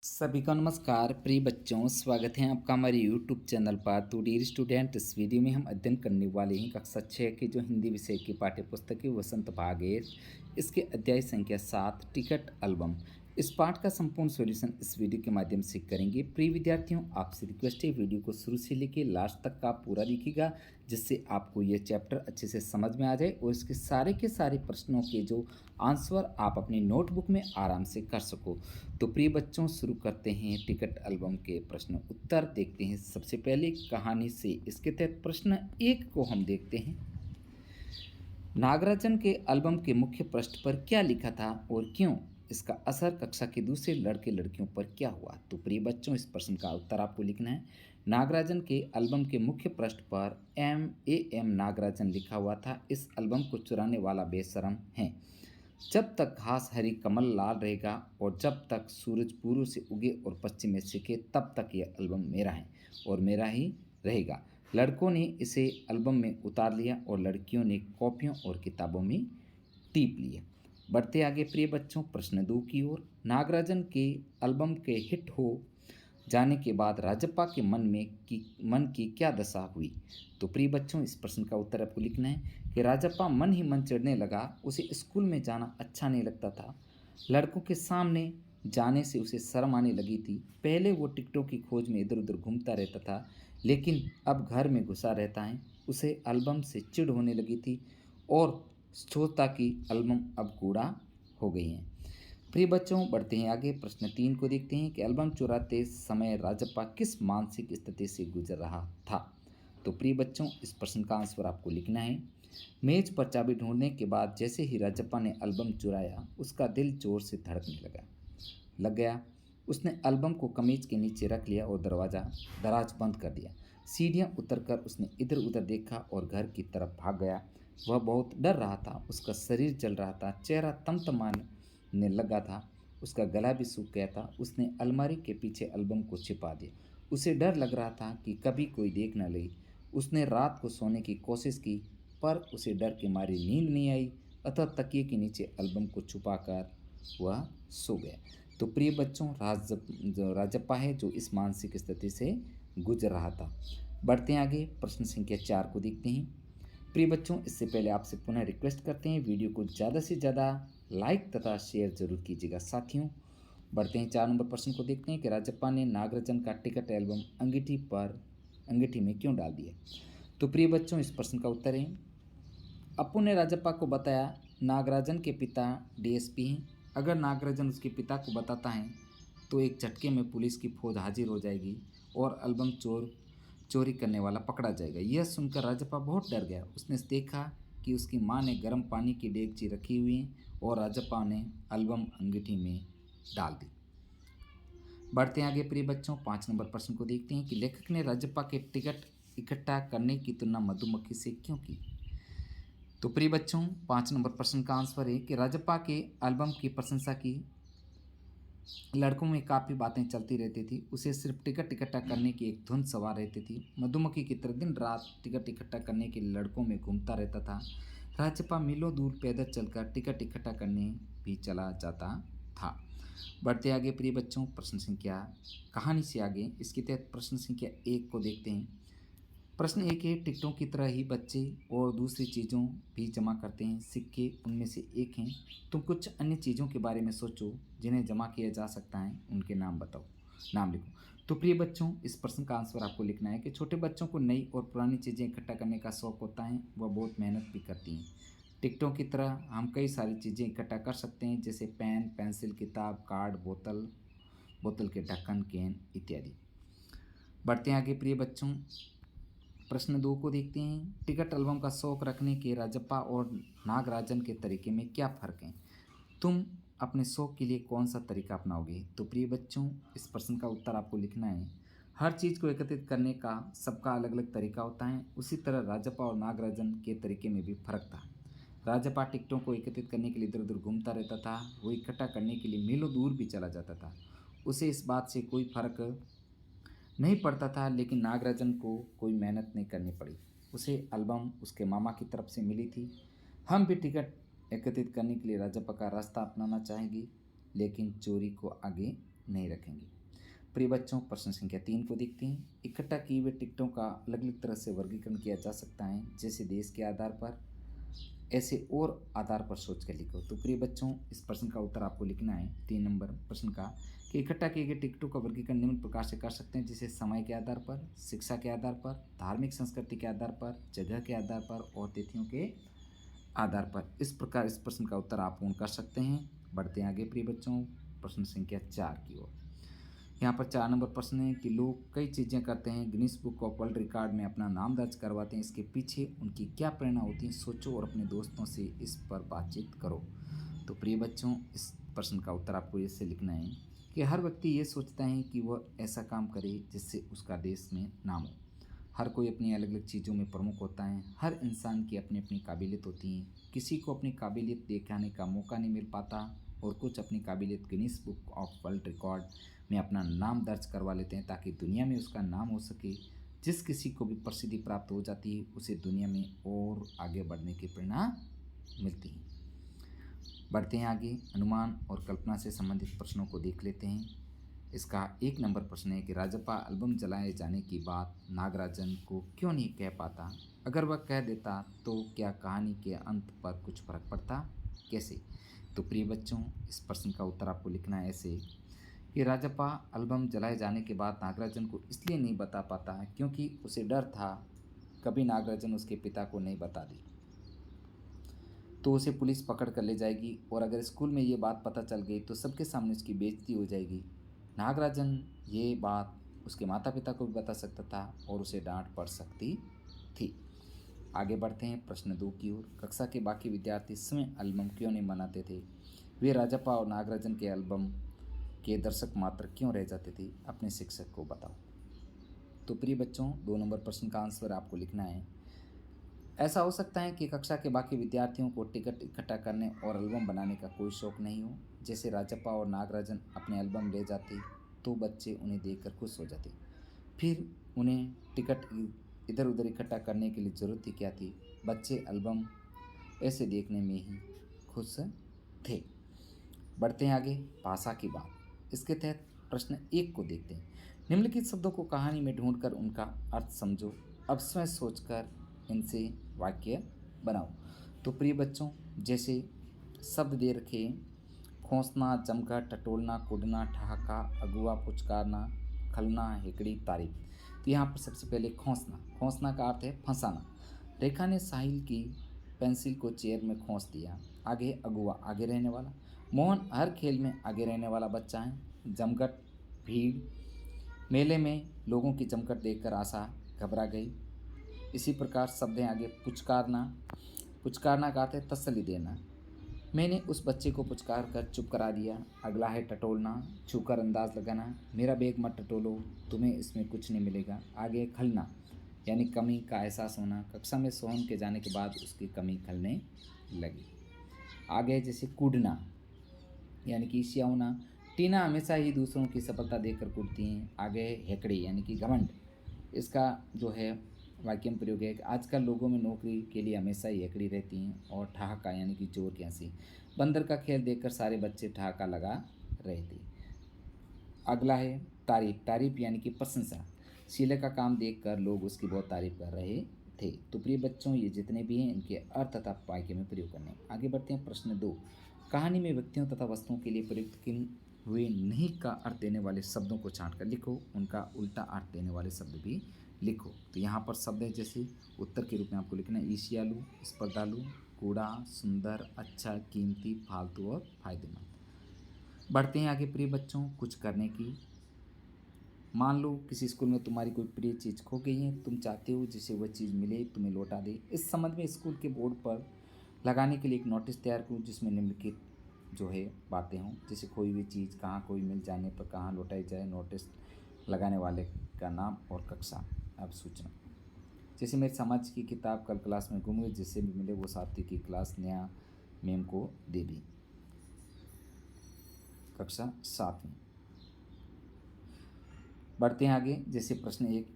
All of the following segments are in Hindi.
सभी को नमस्कार प्रिय बच्चों, स्वागत है आपका हमारे यूट्यूब चैनल पर। तो डियर स्टूडेंट, इस वीडियो में हम अध्ययन करने वाले हैं कक्षा 6 की जो हिंदी विषय की पाठ्य पुस्तक है वसंत भाग 1, इसके अध्याय संख्या 7 टिकट एल्बम। इस पाठ का संपूर्ण सॉल्यूशन इस वीडियो के माध्यम से करेंगे। प्रिय विद्यार्थियों, आपसे रिक्वेस्ट है वीडियो को शुरू से लेकर लास्ट तक का पूरा देखिएगा, जिससे आपको ये चैप्टर अच्छे से समझ में आ जाए और इसके सारे के सारे प्रश्नों के जो आंसर आप अपनी नोटबुक में आराम से कर सको। तो प्रिय बच्चों, शुरू करते हैं टिकट एल्बम के प्रश्न उत्तर। देखते हैं सबसे पहले कहानी से। इसके तहत प्रश्न 1 को हम देखते हैं। नागराजन के एल्बम के मुख्य पृष्ठ पर क्या लिखा था और क्यों? इसका असर कक्षा के दूसरे लड़के लड़कियों पर क्या हुआ? तो प्रिय बच्चों, इस प्रश्न का उत्तर आपको लिखना है। नागराजन के एल्बम के मुख्य पृष्ठ पर एम नागराजन लिखा हुआ था। इस एल्बम को चुराने वाला बेशरम है। जब तक घास हरी कमल लाल रहेगा और जब तक सूरज पूर्व से उगे और पश्चिम में छिके, तब तक यह एल्बम मेरा है और मेरा ही रहेगा। लड़कों ने इसे एल्बम में उतार लिया और लड़कियों ने कॉपियों और किताबों में टीप लिया। बढ़ते आगे प्रिय बच्चों, प्रश्न 2 की ओर। नागराजन के एल्बम के हिट हो जाने के बाद राजप्पा के मन की क्या दशा हुई? तो प्रिय बच्चों, इस प्रश्न का उत्तर आपको लिखना है कि राजप्पा मन ही मन चिढ़ने लगा। उसे स्कूल में जाना अच्छा नहीं लगता था। लड़कों के सामने जाने से उसे शर्म आने लगी थी। पहले वो टिकटों की खोज में इधर उधर घूमता रहता था, लेकिन अब घर में घुसा रहता है। उसे एल्बम से चिढ़ होने लगी थी और सोचता कि एल्बम अब कूड़ा हो गई है। प्रिय बच्चों, बढ़ते हैं आगे। प्रश्न 3 को देखते हैं कि एल्बम चुराते समय राजप्पा किस मानसिक स्थिति से गुजर रहा था? तो प्रिय बच्चों, इस प्रश्न का आंसर आपको लिखना है। मेज पर चाबी ढूंढने के बाद जैसे ही राजप्पा ने एल्बम चुराया, उसका दिल जोर से धड़कने लग गया। उसने एल्बम को कमीज के नीचे रख लिया और दराज बंद कर दिया। सीढ़ियाँ उतरकर उसने इधर उधर देखा और घर की तरफ भाग गया। वह बहुत डर रहा था। उसका शरीर जल रहा था, चेहरा तमतमाने लगा था, उसका गला भी सूख गया था। उसने अलमारी के पीछे एल्बम को छिपा दिया। उसे डर लग रहा था कि कभी कोई देख न ले। उसने रात को सोने की कोशिश की, पर उसे डर के मारे नींद नहीं आई। अतः तकिए के नीचे एल्बम को छुपाकर वह सो गया। तो प्रिय बच्चों, जो राजप्पा है जो इस मानसिक स्थिति से गुजर रहा था। बढ़ते हैं आगे। प्रश्न संख्या 4 को देखते हैं। प्रिय बच्चों, इससे पहले आपसे पुनः रिक्वेस्ट करते हैं वीडियो को ज़्यादा से ज़्यादा लाइक तथा शेयर जरूर कीजिएगा साथियों। बढ़ते हैं 4 नंबर प्रश्न को देखते हैं कि राजप्पा ने नागराजन का टिकट एल्बम अंगीठी में क्यों डाल दिया? तो प्रिय बच्चों, इस प्रश्न का उत्तर है, अप्पू ने राजप्पा को बताया नागराजन के पिता डीएसपी हैं। अगर नागराजन उसके पिता को बताता है तो एक झटके में पुलिस की फौज हाजिर हो जाएगी और एल्बम चोरी करने वाला पकड़ा जाएगा। यह सुनकर राजप्पा बहुत डर गया। उसने देखा कि उसकी माँ ने गर्म पानी की डेगची रखी हुई है और राजप्पा ने एल्बम अंगीठी में डाल दी। बढ़ते हैं आगे प्रिय बच्चों, 5 नंबर प्रश्न को देखते हैं कि लेखक ने राजप्पा के टिकट इकट्ठा करने की तुलना मधुमक्खी से क्यों की? तो प्रिय बच्चों, 5 नंबर प्रश्न का आंसर है कि राजप्पा के एल्बम की प्रशंसा की लड़कों में काफ़ी बातें चलती रहती थी। उसे सिर्फ टिकट इकट्ठा करने की एक धुन सवार रहती थी। मधुमक्खी की तरह दिन रात टिकट इकट्ठा करने के लिए लड़कों में घूमता रहता था। राजप्पा मीलों दूर पैदल चलकर टिकट इकट्ठा करने भी चला जाता था। बढ़ते आगे प्रिय बच्चों, प्रश्न संख्या कहानी से आगे इसके तहत प्रश्न संख्या 1 को देखते हैं। प्रश्न 1 है, टिकटों की तरह ही बच्चे और दूसरी चीज़ों भी जमा करते हैं। सिक्के उनमें से एक हैं। तुम कुछ अन्य चीज़ों के बारे में सोचो जिन्हें जमा किया जा सकता है, उनके नाम लिखो। तो प्रिय बच्चों, इस प्रश्न का आंसर आपको लिखना है कि छोटे बच्चों को नई और पुरानी चीज़ें इकट्ठा करने का शौक़ होता है। वह बहुत मेहनत भी करती हैं। टिकटों की तरह हम कई सारी चीज़ें इकट्ठा कर सकते हैं, जैसे पेन, पेंसिल, किताब, कार्ड, बोतल के ढक्कन, कैन इत्यादि। बढ़ते हैं आगे प्रिय बच्चों, प्रश्न 2 को देखते हैं। टिकट एल्बम का शौक रखने के राजप्पा और नागराजन के तरीके में क्या फ़र्क है? तुम अपने शौक के लिए कौन सा तरीका अपनाओगे? तो प्रिय बच्चों, इस प्रश्न का उत्तर आपको लिखना है। हर चीज़ को एकत्रित करने का सबका अलग अलग तरीका होता है। उसी तरह राजप्पा और नागराजन के तरीके में भी फ़र्क था। राजप्पा टिकटों को एकत्रित करने के लिए इधर उधर घूमता रहता था। वो इकट्ठा करने के लिए मीलों दूर भी चला जाता था। उसे इस बात से कोई फर्क नहीं पड़ता था, लेकिन नागराजन को कोई मेहनत नहीं करनी पड़ी। उसे एल्बम उसके मामा की तरफ से मिली थी। हम भी टिकट एकत्रित करने के लिए राजप्पा का रास्ता अपनाना चाहेंगे, लेकिन चोरी को आगे नहीं रखेंगे। प्रिय बच्चों, प्रश्न संख्या 3 को देखते हैं। इकट्ठा किए हुए टिकटों का अलग अलग तरह से वर्गीकरण किया जा सकता है, जैसे देश के आधार पर, ऐसे और आधार पर सोच कर लिखो। तो प्रिय बच्चों, इस प्रश्न का उत्तर आपको लिखना है 3 नंबर प्रश्न का, कि इकट्ठा किए गए टिकटों का वर्गीकरण निम्न प्रकार से कर सकते हैं, जैसे समय के आधार पर, शिक्षा के आधार पर, धार्मिक संस्कृति के आधार पर, जगह के आधार पर और तिथियों के आधार पर। इस प्रकार इस प्रश्न का उत्तर आप पूर्ण कर सकते हैं। बढ़ते हैं आगे प्रिय बच्चों, प्रश्न संख्या 4 की ओर। यहाँ पर 4 नंबर प्रश्न है कि लोग कई चीज़ें करते हैं, Guinness book of world record में अपना नाम दर्ज करवाते हैं, इसके पीछे उनकी क्या प्रेरणा होती है? सोचो और अपने दोस्तों से इस पर बातचीत करो। तो प्रिय बच्चों, इस प्रश्न का उत्तर आपको ऐसे लिखना है कि हर व्यक्ति ये सोचता है कि वह ऐसा काम करे जिससे उसका देश में नाम हो। हर कोई अपनी अलग अलग चीज़ों में प्रमुख होता है। हर इंसान की अपनी अपनी काबिलियत होती है। किसी को अपनी काबिलियत दिखाने का मौका नहीं मिल पाता और कुछ अपनी काबिलियत Guinness book of world record में अपना नाम दर्ज करवा लेते हैं ताकि दुनिया में उसका नाम हो सके। जिस किसी को भी प्रसिद्धि प्राप्त हो जाती है उसे दुनिया में और आगे बढ़ने की प्रेरणा मिलती है। बढ़ते हैं आगे, अनुमान और कल्पना से संबंधित प्रश्नों को देख लेते हैं। इसका 1 नंबर प्रश्न है कि राजप्पा एल्बम जलाए जाने की बात नागराजन को क्यों नहीं कह पाता? अगर वह कह देता तो क्या कहानी के अंत पर कुछ फर्क पड़ता? कैसे? तो प्रिय बच्चों, इस प्रश्न का उत्तर आपको लिखना है ऐसे कि राजप्पा एल्बम जलाए जाने के बाद नागराजन को इसलिए नहीं बता पाता क्योंकि उसे डर था कभी नागराजन उसके पिता को नहीं बता दी तो उसे पुलिस पकड़ कर ले जाएगी और अगर स्कूल में ये बात पता चल गई तो सबके सामने उसकी बेइज्जती हो जाएगी। नागराजन ये बात उसके माता पिता को भी बता सकता था और उसे डांट पड़ सकती थी। आगे बढ़ते हैं प्रश्न 2 की ओर। कक्षा के बाकी विद्यार्थी इस समय एल्बम क्यों नहीं मनाते थे? वे राजप्पा और नागराजन के एल्बम के दर्शक मात्र क्यों रह जाते थे? अपने शिक्षक को बताओ। तो प्रिय बच्चों, 2 नंबर प्रश्न का आंसर आपको लिखना है। ऐसा हो सकता है कि कक्षा के बाकी विद्यार्थियों को टिकट इकट्ठा करने और एल्बम बनाने का कोई शौक नहीं हो। जैसे राजप्पा और नागराजन अपने एल्बम ले जाते तो बच्चे उन्हें देखकर खुश हो जाते, फिर उन्हें टिकट इधर उधर इकट्ठा करने के लिए ज़रूरत ही क्या थी? बच्चे एल्बम ऐसे देखने में ही खुश थे। बढ़ते हैं आगे, भाषा की बात। इसके तहत प्रश्न 1 को देखते हैं। निम्नलिखित शब्दों को कहानी में ढूंढकर उनका अर्थ समझो। अब स्वयं सोचकर इनसे वाक्य बनाओ। तो प्रिय बच्चों, जैसे शब्द दे रखे हैं, खोसना, जमघट, टटोलना, कूदना, ठहाका, अगुआ, पुचकारना, खलना, हेकड़ी, तारीफ। तो यहाँ पर सबसे पहले खोसना। खोसना का अर्थ है फंसाना। रेखा ने साहिल की पेंसिल को चेयर में खोस दिया। आगे अगुआ, आगे रहने वाला। मोहन हर खेल में आगे रहने वाला बच्चा है। जमघट, भीड़। मेले में लोगों की जमघट देखकर आशा घबरा गई। इसी प्रकार शब्द हैं आगे पुचकारना। पुचकारना का अर्थ है तसल्ली देना। मैंने उस बच्चे को पुचकार कर चुप करा दिया। अगला है टटोलना, छूकर अंदाज लगाना। मेरा बैग मत टटोलो, तुम्हें इसमें कुछ नहीं मिलेगा। आगे खलना, यानी कमी का एहसास होना। कक्षा में सोहन के जाने के बाद उसकी कमी खलने लगी। आगे जैसे कूदना, यानी कि ईर्ष्या होना। टीना हमेशा ही दूसरों की सफलता देखकर कूदती हैं। आगे हेकड़ी, यानी कि घमंड। इसका जो है वाक्य में प्रयोग है कि आजकल लोगों में नौकरी के लिए हमेशा ही हेकड़ी रहती हैं। और ठहाका, यानी कि जोर की हंसी। बंदर का खेल देखकर सारे बच्चे ठहाका लगा रहे थे। अगला है तारीफ। तारीफ यानी कि प्रशंसा। शीले का काम देखकर लोग उसकी बहुत तारीफ कर रहे थे। तो प्रिय बच्चों, ये जितने भी हैं इनके अर्थ तथा वाक्य में प्रयोग करने। आगे बढ़ते हैं प्रश्न 2। कहानी में व्यक्तियों तथा वस्तुओं के लिए प्रयुक्त किन हुए नहीं का अर्थ देने वाले शब्दों को छांट कर लिखो। उनका उल्टा अर्थ देने वाले शब्द भी लिखो। तो यहाँ पर शब्द है जैसे उत्तर के रूप में आपको लिखना है ईर्ष्यालु, स्पर्धालु, कूड़ा, सुंदर, अच्छा, कीमती, फालतू और फायदेमंद। बढ़ते हैं आगे प्रिय बच्चों, कुछ करने की। मान लो किसी स्कूल में तुम्हारी कोई प्रिय चीज़ खो गई है, तुम चाहते हो जिसे वह चीज़ मिले, तुम्हें लौटा दे। इस संबंध में स्कूल के बोर्ड पर लगाने के लिए एक नोटिस तैयार करो जिसमें निम्नलिखित जो है बातें हों, जैसे खोई हुई चीज़ कहाँ, कोई मिल जाने पर कहाँ लौटाई जाए, नोटिस लगाने वाले का नाम और कक्षा। अब सूचना, जैसे मेरी समाज की किताब कल क्लास में गुम गई, जिससे भी मिले वो साथी की क्लास नया मैम को दे दी। कक्षा 7 में। बढ़ते हैं आगे, जैसे प्रश्न 1।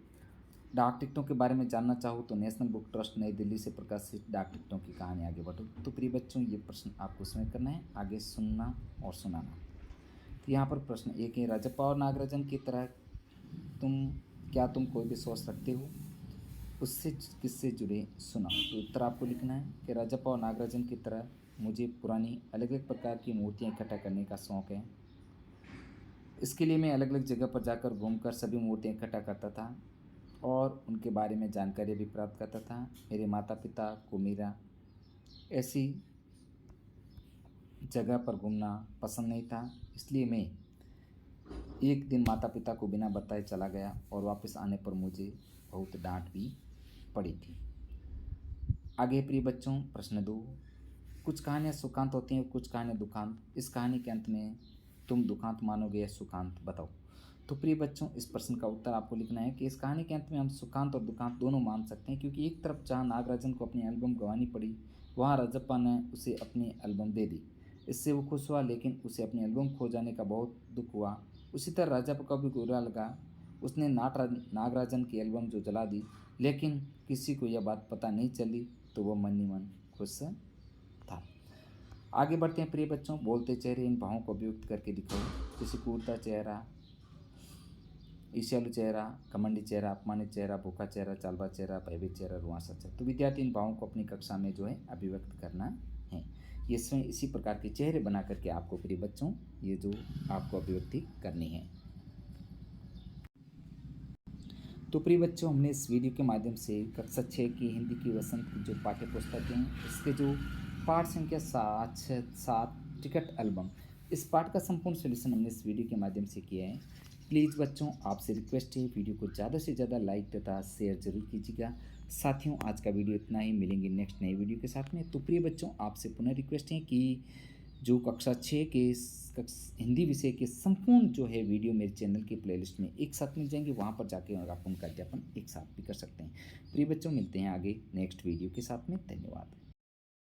डाक टिकटों के बारे में जानना चाहो तो नेशनल बुक ट्रस्ट नई दिल्ली से प्रकाशित डाक टिकटों की कहानी आगे बढ़ो। तो प्रिय बच्चों, ये प्रश्न आपको स्वयं करना है। आगे सुनना और सुनाना। तो यहाँ पर प्रश्न एक है, राजप्पा और नागराजन की तरह तुम कोई भी सोच सकते हो? उससे किससे जुड़े सुनाओ। तो उत्तर आपको लिखना है कि राजप्पा और नागराजन की तरह मुझे पुरानी अलग अलग प्रकार की मूर्तियाँ इकट्ठा करने का शौक़ है। इसके लिए मैं अलग अलग जगह पर जाकर घूमकर सभी मूर्तियाँ इकट्ठा करता था और उनके बारे में जानकारी भी प्राप्त करता था। मेरे माता पिता को मेरा ऐसी जगह पर घूमना पसंद नहीं था, इसलिए मैं एक दिन माता पिता को बिना बताए चला गया और वापस आने पर मुझे बहुत डांट भी पड़ी थी। आगे प्रिय बच्चों, प्रश्न 2, कुछ कहानियाँ सुखांत होती हैं और कुछ कहानियाँ दुखांत। इस कहानी के अंत में तुम दुखांत मानोगे या सुखांत, बताओ। तो प्रिय बच्चों, इस प्रश्न का उत्तर आपको लिखना है कि इस कहानी के अंत में हम सुखांत और दुखांत दोनों मान सकते हैं, क्योंकि एक तरफ जहाँ नागराजन को अपनी एल्बम गंवानी पड़ी, वहाँ राजप्पा ने उसे अपनी एल्बम दे दी। इससे वो खुश हुआ, लेकिन उसे अपनी एल्बम खो जाने का बहुत दुख हुआ। उसी तरह राजप्पा को भी बुरा लगा। उसने नागराजन की एल्बम जो जला दी, लेकिन किसी को यह बात पता नहीं चली, तो वह मन ही मन खुश था। आगे बढ़ते हैं प्रिय बच्चों। बोलते चेहरे इन भावों को अभिव्यक्त करके दिखाओ। जैसे क्रूरता चेहरा, ईर्ष्यालु चेहरा, घमंडी चेहरा, अपमानित चेहरा, भूखा चेहरा, चालबाज चेहरा, भयभीत चेहरा, रुआंसा चेहरा। तो विद्यार्थी इन भावों को अपनी कक्षा में जो है अभिव्यक्त करना है। ये स्वयं इसी प्रकार के चेहरे बना करके आपको प्रिय बच्चों ये जो आपको अभिव्यक्ति करनी है। तो प्रिय बच्चों, हमने इस वीडियो के माध्यम से कक्षा 6 की हिंदी की वसंत की जो पाठ्य पुस्तक हैं, इसके जो पाठ संख्या 7 टिकट एल्बम, इस पाठ का संपूर्ण सॉल्यूशन हमने इस वीडियो के माध्यम से किया है। प्लीज़ बच्चों, आपसे रिक्वेस्ट है, वीडियो को ज़्यादा से ज़्यादा लाइक तथा शेयर जरूर कीजिएगा। साथियों, आज का वीडियो इतना ही, मिलेंगे नेक्स्ट नए वीडियो के साथ में। तो प्रिय बच्चों, आपसे पुनः रिक्वेस्ट है कि जो कक्षा 6 के हिंदी विषय के संपूर्ण जो है वीडियो मेरे चैनल की प्लेलिस्ट में एक साथ मिल जाएंगे, वहाँ पर जाके आप उनका अध्यापन एक साथ भी कर सकते हैं। प्रिय बच्चों, मिलते हैं आगे नेक्स्ट वीडियो के साथ में। धन्यवाद।